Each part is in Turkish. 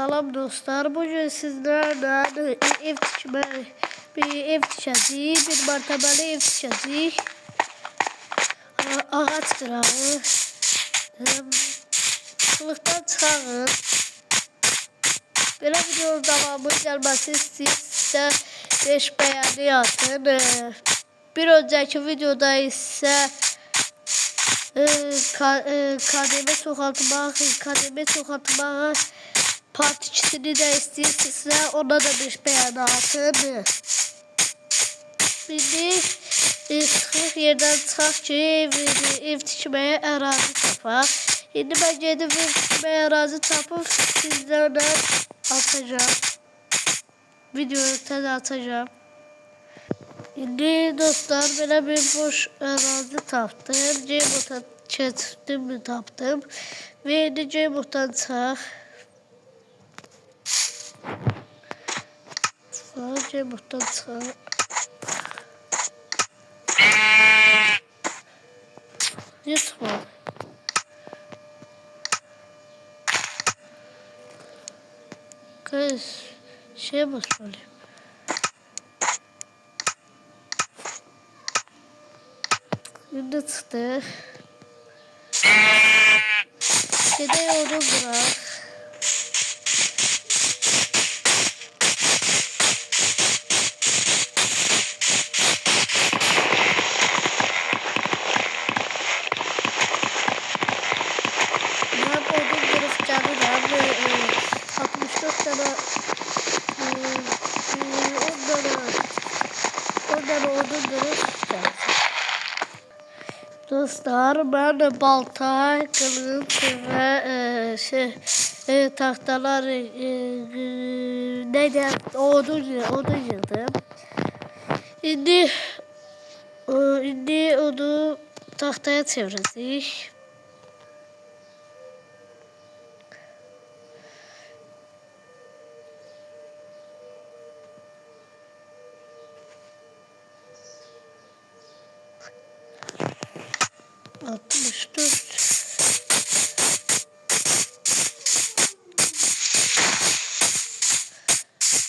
Salam dostlar, bugün sizlerle ev tikəcəyik, bir mərtəbəli ev tikəcəyik. Ağac qırağı, sılıqdan çıxarın. Belə videonun davamı gəlməsi istəyirsə 5 bəyəni atın. Bir öncəki videoda isə kademe çoxaltmaq part 2'sini də istəyirsinizsə ona da 5 bəyəni atın. İndi sıxıq yerdən çıxaq ki ev tikməyə ərazi tapaq. İndi mən gedib ev tikməyə ərazi tapıb sizlərlə atacağım. Videoyu təzə atacağım. İndi dostlar belə bir boş ərazi tapdım. Ceymotan keçdim tapdım. Və indi Ceymotan çıxaq. Ceymotan çıxaq. Niye çıxmadı? Kız şeye basmalıyım. Şimdi çıktı. Gide onu bırak. Ben odun kırıp canı da 64 tane 10 tane odun kırıp canı. Dostlar, ben balta, kılıç ve tahtalar odun yığdım. İndi onu tahtaya çevireceğiz.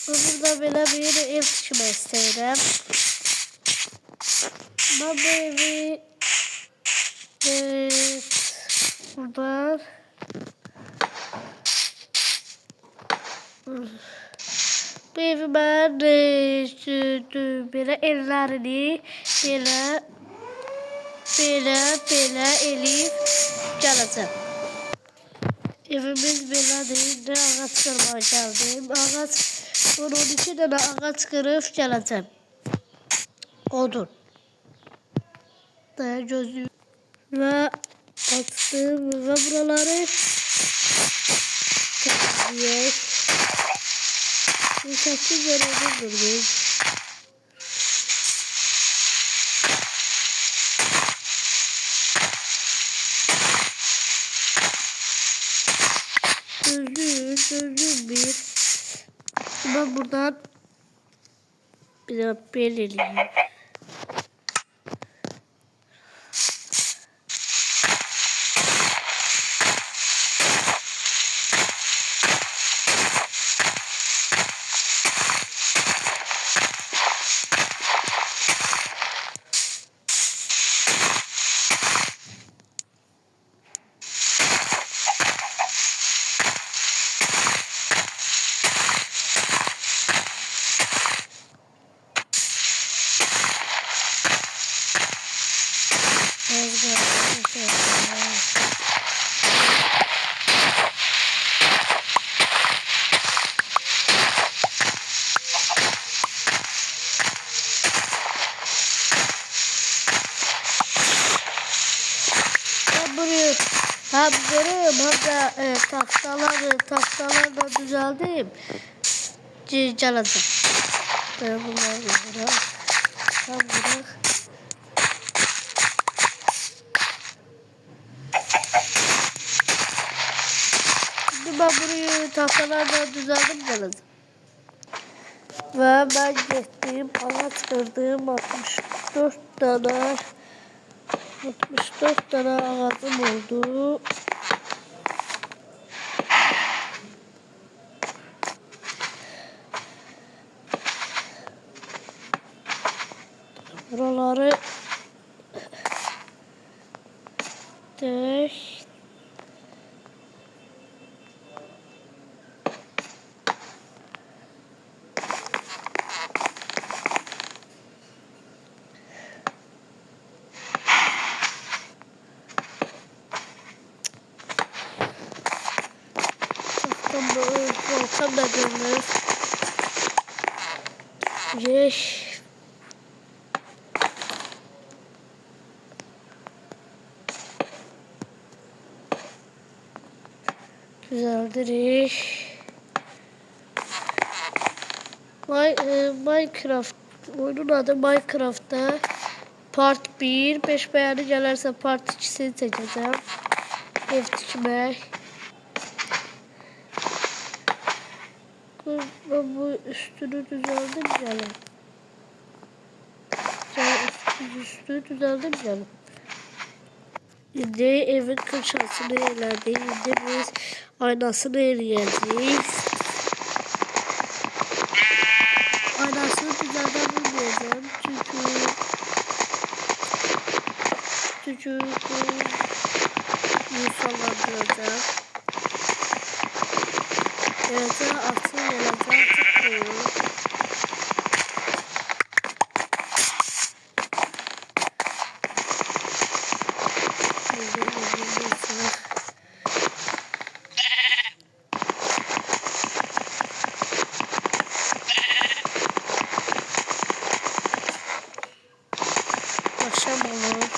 Burada belə bir ev tikmək istəyirəm. Ben bu evi buradan bu evi ben belə ellərini belə eləyib gələcəm. Evimiz belədir. İndi ağac qırmağa gəldim. Bunun 12 tane ağaç kırıp geleceğim. Odun. Gözlüğüm ve açtım ve buraları temizleyeyim. Yüksekli görevim buradayım. Gözlüğüm bir. Ben buradan biraz belirleyeyim. Hem da tahtalarla düzeldim. Calacım. Bunları bırak. Bırak. Şimdi ben burayı tahtalarla düzeldim calacım. Ve ben gittim ağaç kırdım 64 tane ağacım oldu. Buraları dök. Volkan da dönür. Yeş. Güzeldir iş. Minecraft. Oyunun adı Minecraft'ta. Part 1. 5 beğeni gelirse part 2'sini seçeceğim. Ev dikmek. Ben bu üstünü düzeldim canım. Üstünü düzeldim canım. Şimdi evin kırşasını elədik. Şimdi biz aynasını eləyəcəyik. Aynasını düzelden bilmeyeceğim. Çünkü bu insanlandıracağım. Evet, altın eləcəm tutmuyor. Akşam olur.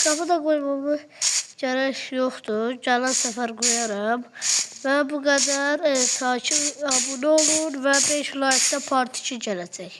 Kapıda koymamı gerek yoktur. Gələn səfər qoyaram. Və bu qədər. Takip, abunə olun və 5 like-da part 2 gələcək.